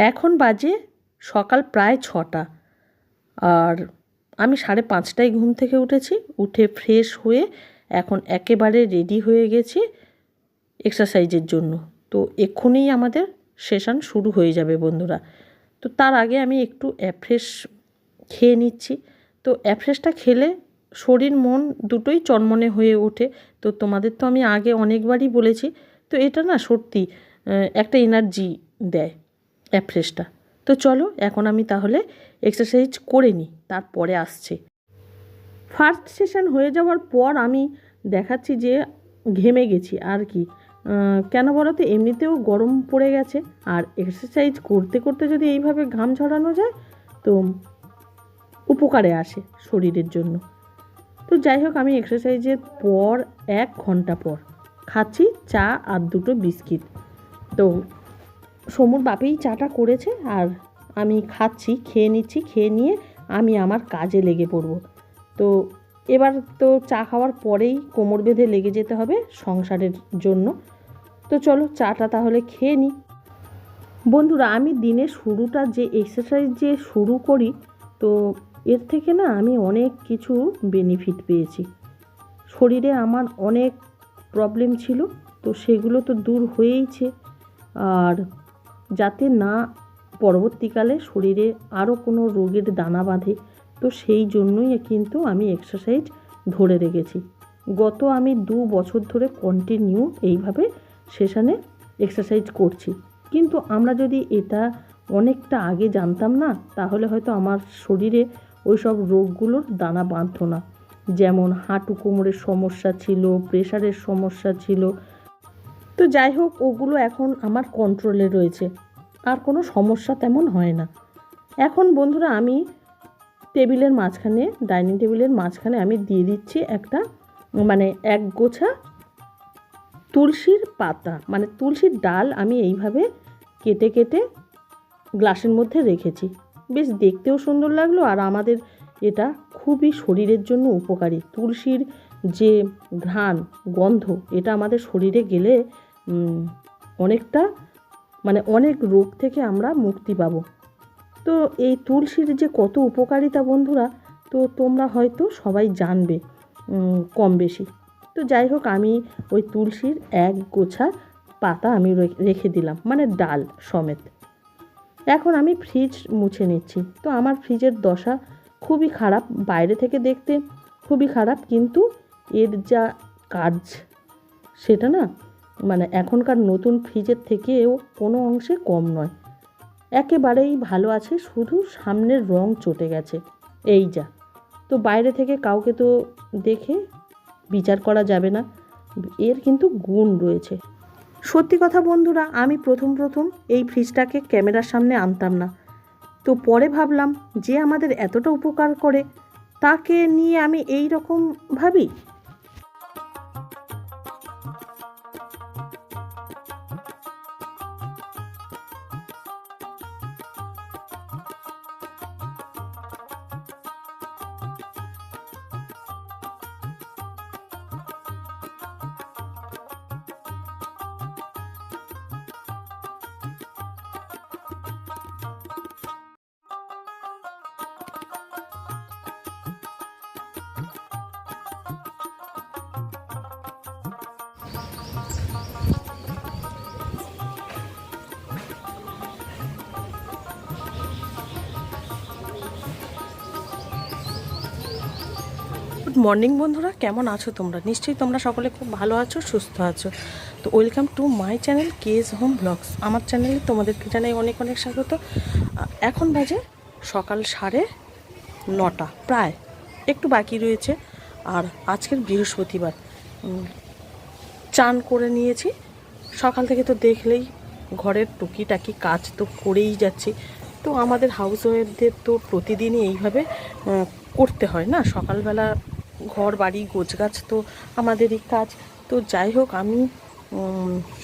এখন বাজে সকাল প্রায় 6টা, আর আমি 5:30টায় ঘুম থেকে উঠেছি। উঠে ফ্রেশ হয়ে এখন একেবারে রেডি হয়ে গেছি এক্সারসাইজের জন্য। তো এক্ষুনিই আমাদের সেশন শুরু হয়ে যাবে বন্ধুরা। তো তার আগে আমি একটু অ্যাফ্রেশ খেয়ে নিচ্ছি। তো অ্যাফ্রেশটা খেলে শরীর মন দুটোই চনমনে হয়ে ওঠে। তো তোমাদের তো আমি আগে অনেকবারই বলেছি, তো এটা না সত্যি একটা এনার্জি দেয় অ্যাফ্রেশটা। তো চলো এখন আমি তাহলে এক্সারসাইজ করে নিই, তারপরে আসছে। ফার্স্ট সেশন হয়ে যাওয়ার পর আমি দেখাচ্ছি যে ঘেমে গেছি আর কি। কেন বলো তো, এমনিতেও গরম পড়ে গেছে, আর এক্সারসাইজ করতে করতে যদি এইভাবে ঘাম ঝরানো যায় তো উপকারে আসে শরীরের জন্য। তো যাই হোক, আমি এক্সারসাইজের পর 1 ঘন্টা পর খাচ্ছি চা আর 2টো বিস্কিট। তো সমুর বাপেই চাটা করেছে আর আমি খাচ্ছি, খেয়ে নিচ্ছি। খেয়ে নিয়ে আমি আমার কাজে লেগে পড়ব। তো এবার তো চা খাওয়ার পরেই কোমর বেঁধে লেগে যেতে হবে সংসারের জন্য। তো চলো চাটা তাহলে খেয়ে নিই। বন্ধুরা, আমি দিনের শুরুটা যে এক্সারসাইজ যে শুরু করি, তো এর থেকে না আমি অনেক কিছু বেনিফিট পেয়েছি। শরীরে আমার অনেক প্রবলেম ছিল, তো সেগুলো তো দূর হয়েইছে। আর যাতে না পরবর্তীকালে শরীরে আরও কোনো রোগের দানা বাঁধে, তো সেই জন্যই কিন্তু আমি এক্সারসাইজ ধরে রেখেছি। গত আমি 2 বছর ধরে কন্টিনিউ এইভাবে সেশনে এক্সারসাইজ করছি। কিন্তু আমরা যদি এটা অনেকটা আগে জানতাম না, তাহলে হয়তো আমার শরীরে ওই সব রোগগুলোর দানা বাঁধতো না। যেমন হাঁটু কোমরের সমস্যা ছিল, প্রেশারের সমস্যা ছিল। তো যাই হোক, ওগুলো এখন আমার কন্ট্রোলে রয়েছে, আর কোনো সমস্যা তেমন হয় না। এখন বন্ধুরা আমি টেবিলের মাঝখানে, ডাইনিং টেবিলের মাঝখানে আমি দিয়ে দিচ্ছি একটা এক গোছা তুলসীর পাতা, তুলসীর ডাল আমি এইভাবে কেটে কেটে গ্লাসের মধ্যে রেখেছি। বেশ দেখতেও সুন্দর লাগলো, আর আমাদের এটা খুবই শরীরের জন্য উপকারী। তুলসীর যে ঘ্রাণ, গন্ধ, এটা আমাদের শরীরে গেলে অনেকটা অনেক রোগ থেকে আমরা মুক্তি পাবো। তো এই তুলসীর যে কত উপকারিতা বন্ধুরা, তো তোমরা হয়তো সবাই জানবে কম বেশি। তো যাই হোক, আমি ওই তুলসীর 1 গোছা পাতা আমি রেখে দিলাম, ডাল সমেত। এখন আমি ফ্রিজ মুছে নিচ্ছি। তো আমার ফ্রিজের দশা খুবই খারাপ, বাইরে থেকে দেখতে খুবই খারাপ, কিন্তু এর যা কাজ সেটা না এখনকার নতুন ফ্রিজের থেকেও কোনো অংশে কম নয়। একেবারেই ভালো আছে, শুধু সামনের রং চটে গেছে, এই যা। তো বাইরে থেকে কাউকে তো দেখে বিচার করা যাবে না, এর কিন্তু গুণ রয়েছে। সত্যি কথা বন্ধুরা, আমি প্রথম এই ফ্রিজটাকে ক্যামেরার সামনে আনতাম না। তো পরে ভাবলাম যে আমাদের এতটা উপকার করে, তাকে নিয়ে আমি এই রকম ভাবি। গুড মর্নিং বন্ধুরা, কেমন আছো তোমরা? নিশ্চয়ই তোমরা সকলে খুব ভালো আছো, সুস্থ আছো। তো ওয়েলকাম টু মাই চ্যানেল কেজ হোম ব্লগস। আমার চ্যানেলে তোমাদেরকে জানাই অনেক অনেক স্বাগত। এখন বাজে সকাল 9:30, প্রায় একটু বাকি রয়েছে। আর আজকের বৃহস্পতিবার, চান করে নিয়েছি। সকাল থেকে তো দেখলেই ঘরের টুকিটাকি কাজ তো করেই যাচ্ছি। তো আমাদের হাউস ওয়াইফদের তো প্রতিদিনই এইভাবে করতে হয় না, সকালবেলা ঘর বাড়ি গোছগাছ তো আমাদেরই কাজ। তো যাই হোক, আমি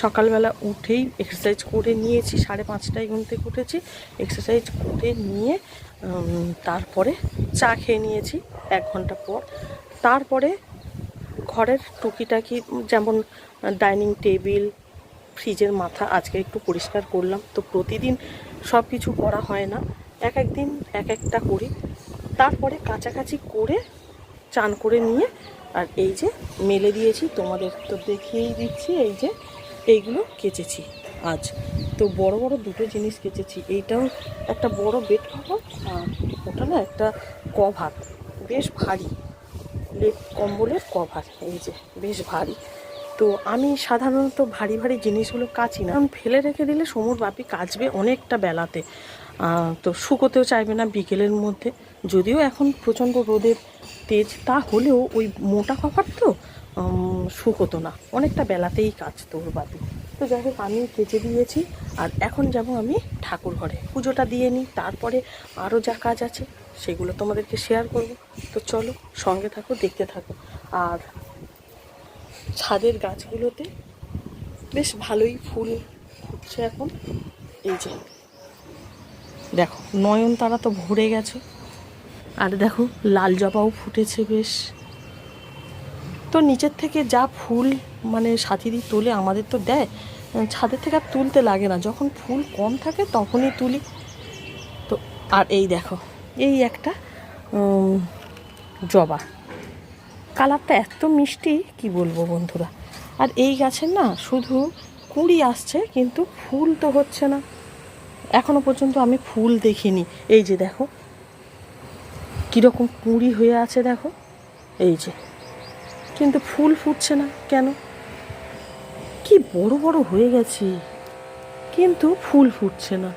সকালবেলা উঠেই এক্সারসাইজ করে নিয়েছি। 5:30টায় ঘুম থেকে উঠেছি, এক্সারসাইজ করে নিয়ে তারপরে চা খেয়ে নিয়েছি 1 ঘন্টা পর। তারপরে ঘরের টুকিটাকি, যেমন ডাইনিং টেবিল, ফ্রিজের মাথা আজকে একটু পরিষ্কার করলাম। তো প্রতিদিন সব কিছু করা হয় না, এক এক দিন এক একটা করি। তারপরে কাছাকাছি করে চান করে নিয়ে আর এই যে মেলে দিয়েছি, তোমাদের তো দেখিয়েই দিচ্ছি। এই যে এইগুলো কেচেছি আজ। তো বড় বড় দুটো জিনিস কেচেছি। এইটাও একটা বড় বেড কভার, আর ওটা না একটা কভার, বেশ ভারী কম্বলের কভার। এই যে বেশ ভারী। তো আমি সাধারণত ভারী ভারী জিনিসগুলো কাচি না, কারণ ফেলে রেখে দিলে সমুর বাপি কাচবে অনেকটা বেলাতে, তো শুকোতেও চাইবে না বিকেলের মধ্যে। যদিও এখন প্রচণ্ড রোদের তেজ, তা হলেও ওই মোটা কভার তো শুকোতো না, অনেকটা বেলাতেই কাচতো ওর বাপি। তো যাই হোক আমি কেচে দিয়েছি। আর এখন যাব আমি ঠাকুর ঘরে পুজোটা দিয়ে নিই, তারপরে আরও যা কাজ আছে সেগুলো তোমাদেরকে শেয়ার করব। তো চলো সঙ্গে থাকো, দেখতে থাকো। আর ছাদের গাছগুলোতে বেশ ভালোই ফুল ফুটছে এখন। এই যে দেখো নয়নতারা তো ভরে গেছে, আর দেখো লাল জবাও ফুটেছে বেশ। তো নিচের থেকে যা ফুল মানে সাথীদি তোলে, আমাদের তো দেয়, ছাদের থেকে আর তুলতে লাগে না, যখন ফুল কম থাকে তখনই তুলি। তো আর এই দেখো এই একটা জবা, কালারটা এত মিষ্টি কি বলবো বন্ধুরা। আর এই গাছের না শুধু কুঁড়ি আসছে, কিন্তু ফুল তো হচ্ছে না, এখনো পর্যন্ত আমি ফুল দেখিনি। এই যে দেখো কীরকম কুঁড়ি হয়ে আছে দেখো, এই যে, কিন্তু ফুল ফুটছে না কেন? কি বড় বড় হয়ে গেছে, কিন্তু ফুল ফুটছে না।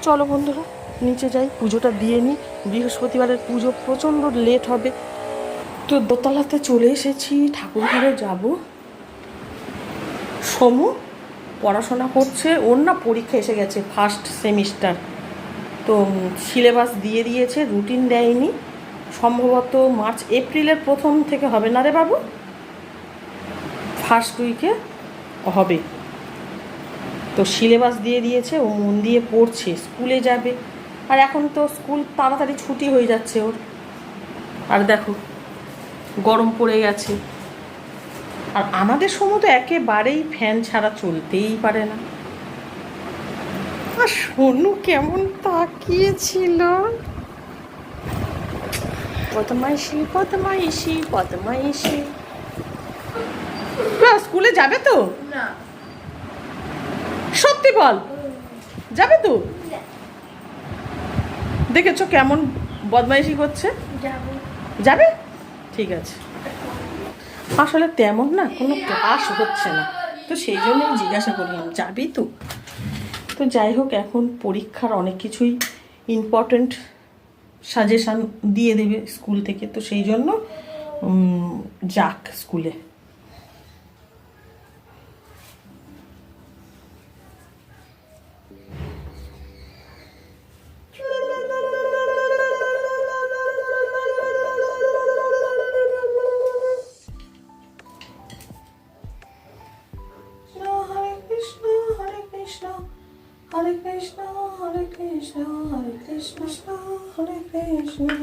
চলো বন্ধুরা নিচে যাই, পুজোটা দিয়ে নিই। বৃহস্পতিবারের পুজো প্রচণ্ড লেট হবে। তো দোতলাতে চলে এসেছি, ঠাকুর ঘরে যাব। সমু পড়াশোনা করছে, ওর না পরীক্ষা এসে গেছে, ফার্স্ট সেমিস্টার। তো সিলেবাস দিয়ে দিয়েছে, রুটিন দেয়নি, সম্ভবত মার্চ এপ্রিলের প্রথম থেকে হবে না রে বাবু, ফার্স্ট উইকে হবে। তো সিলেবাস দিয়ে দিয়েছে, ও মন দিয়ে পড়ছে, স্কুলে যাবে। আর এখন তো স্কুল তাড়াতাড়ি ছুটি হয়ে যাচ্ছে ওর। আর দেখো গরম পড়ে গেছে, আর আমাদের সময় তো একেবারেই ফ্যান ছাড়া চলতেই পারে না। আর সোনু কেমন তাকিয়েছিল, বদমাইশি বদমাইশি বদমাইশি। স্কুলে যাবে তো? না। সত্যি বল, যাবে তো? দেখেছো কেমন বদমাইশি করছে? যাবে, ঠিক আছে। আসলে তেমন না কোনো ক্লাস হচ্ছে না, তো সেই জন্যই জিজ্ঞাসা করলাম যাবি তো। তো যাই হোক, এখন পরীক্ষার অনেক কিছুই ইম্পর্ট্যান্ট সাজেশান দিয়ে দেবে স্কুল থেকে, তো সেই জন্য যাক স্কুলে। Hare Krishna, Hare Krishna, Hare Krishna, Hare Krishna.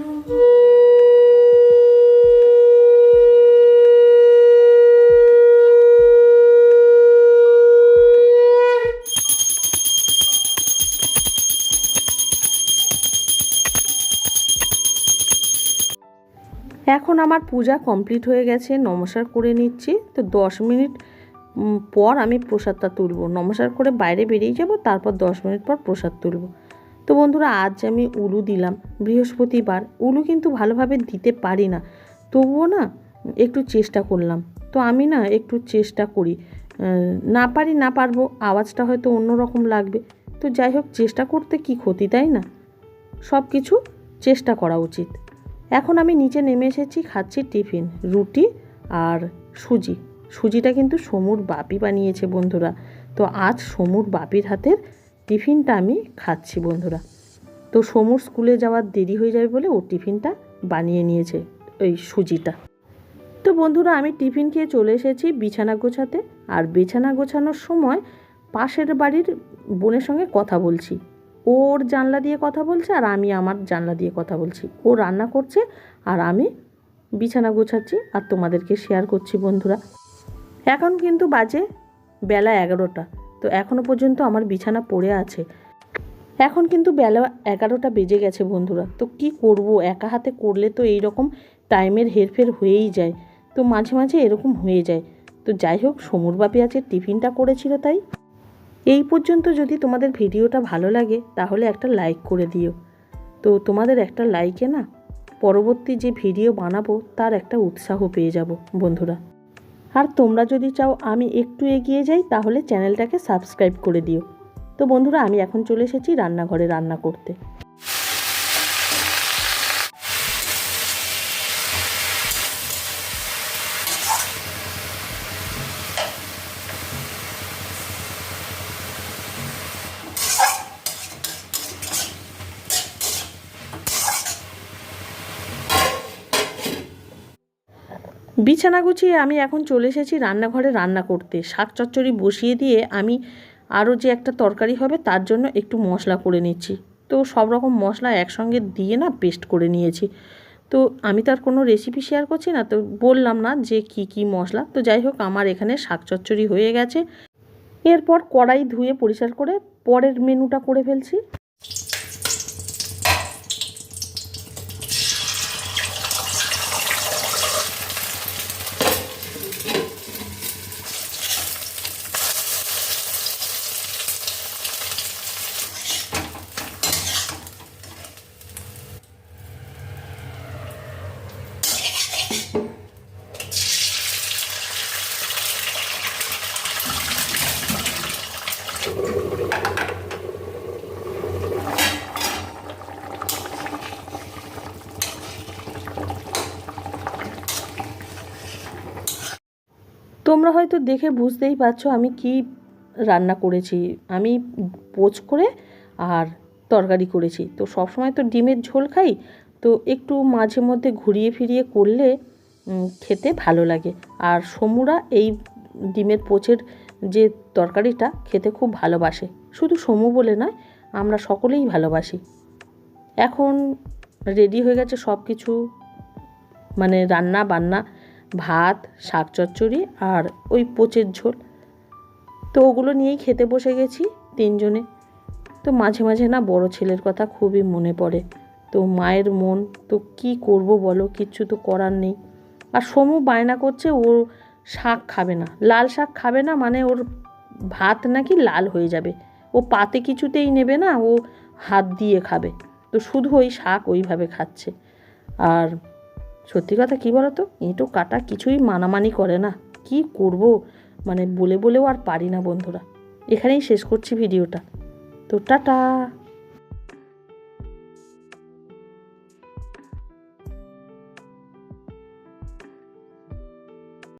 এখন আমার পূজা কমপ্লিট হয়ে গেছে, নমস্কার করে নিচ্ছি। তো 10 মিনিট পর আমি প্রসাদটা তুলব, নমস্কার করে বাইরে বেরিয়ে যাব, তারপর 10 মিনিট পর প্রসাদ তুলব। তো বন্ধুরা আজ আমি উলু দিলাম, বৃহস্পতিবার উলু কিন্তু ভালোভাবে দিতে পারি না, তবুও না একটু চেষ্টা করলাম। তো আমি না একটু চেষ্টা করি, না পারি না পারবো, আওয়াজটা হয়তো অন্যরকম লাগবে। তো যাই হোক, চেষ্টা করতে কি ক্ষতি, তাই না? সব কিছু চেষ্টা করা উচিত। এখন আমি নিচে নেমে এসেছি, খাচ্ছি টিফিন, রুটি আর সুজি। সুজিটা কিন্তু সমুর বাপি বানিয়েছে বন্ধুরা। তো আজ সমুর বাপির হাতের টিফিনটা আমি খাচ্ছি বন্ধুরা। তো সমুর স্কুলে যাওয়ার দেরি হয়ে যাবে বলে ও টিফিনটা বানিয়ে নিয়েছে, ওই সুজিটা। তো বন্ধুরা আমি টিফিন খেয়ে চলে এসেছি বিছানা গোছাতে। আর বিছানা গোছানোর সময় পাশের বাড়ির বোনের সঙ্গে কথা বলছি, ওর জানলা দিয়ে কথা বলছে আর আমি আমার জানলা দিয়ে কথা বলছি। ও রান্না করছে আর আমি বিছানা গোছাচ্ছি আর তোমাদেরকে শেয়ার করছি বন্ধুরা। এখন কিন্তু বাজে বেলা 11টা। তো এখনও পর্যন্ত আমার বিছানা পড়ে আছে। এখন কিন্তু বেলা 11টা বেজে গেছে বন্ধুরা। তো কি করব, একা হাতে করলে তো এই রকম টাইমের হেরফের হয়েই যায়। তো মাঝে মাঝে এরকম হয়ে যায়। তো যাই হোক, সমুর বাপি আজকে টিফিনটা করেছিল তাই। এই পর্যন্ত যদি তোমাদের ভিডিওটা ভালো লাগে তাহলে একটা লাইক করে দিও। তো তোমাদের একটা লাইকে না পরবর্তী যে ভিডিও বানাবো তার একটা উৎসাহ পেয়ে যাব বন্ধুরা। আর তোমরা যদি চাও আমি একটু এগিয়ে যাই তাহলে চ্যানেলটাকে সাবস্ক্রাইব করে দিও। তো বন্ধুরা, আমি এখন চলে এসেছি রান্নাঘরে রান্না করতে। বিছানা গুছিয়ে আমি এখন চলে এসেছি রান্নাঘরে রান্না করতে। শাক চচ্চড়ি বসিয়ে দিয়ে আমি আরও যে একটা তরকারি হবে তার জন্য একটু মশলা করে নিচ্ছি। তো সব রকম মশলা একসঙ্গে দিয়ে না পেস্ট করে নিয়েছি। তো আমি তো আর কোনো রেসিপি শেয়ার করছি না, তো বললাম না যে কি কি মশলা। তো যাই হোক, আমার এখানে শাক চচ্চড়ি হয়ে গেছে। এরপর কড়াই ধুয়ে পরিষ্কার করে পরের মেনুটা করে ফেলছি। তোমরা হয়তো দেখে বুঝতেই পারছো আমি কি রান্না করেছি। আমি পোচ করে আর তরকারি করেছি। তো সবসময় তো ডিমের ঝোল খাই, তো একটু মাঝে মধ্যে ঘুরিয়ে ফিরিয়ে করলে খেতে ভালো লাগে। আর সমুরা এই ডিমের পোচের যে তরকারিটা খেতে খুব ভালোবাসে। শুধু সমু বলে নয়, আমরা সকলেই ভালোবাসি। এখন রেডি হয়ে গেছে সব কিছু, মানে রান্না বান্না, ভাত, শাক চচ্চড়ি আর ওই পোচের ঝোল। তো ওগুলো নিয়েই খেতে বসে গেছি তিনজনে। তো মাঝে মাঝে না বড় ছেলের কথা খুবই মনে পড়ে। তো মায়ের মন, তো কি করব বলো, কিচ্ছু তো করার নেই। আর সমু বায়না করছে ও শাক খাবে না, লাল শাক খাবে না, মানে ওর ভাত নাকি লাল হয়ে যাবে। ও পাতে কিছুতেই নেবে না, ও হাত দিয়ে খাবে। তো শুধু ওই শাক ওইভাবে খাচ্ছে। আর সত্যি কথা কী বলো তো, এঁটো কাটা কিছুই মানামানি করে না। কি করব, মানে বলে বলেও আর পারি না বন্ধুরা। এখানেই শেষ করছি ভিডিওটা। তো টাটা।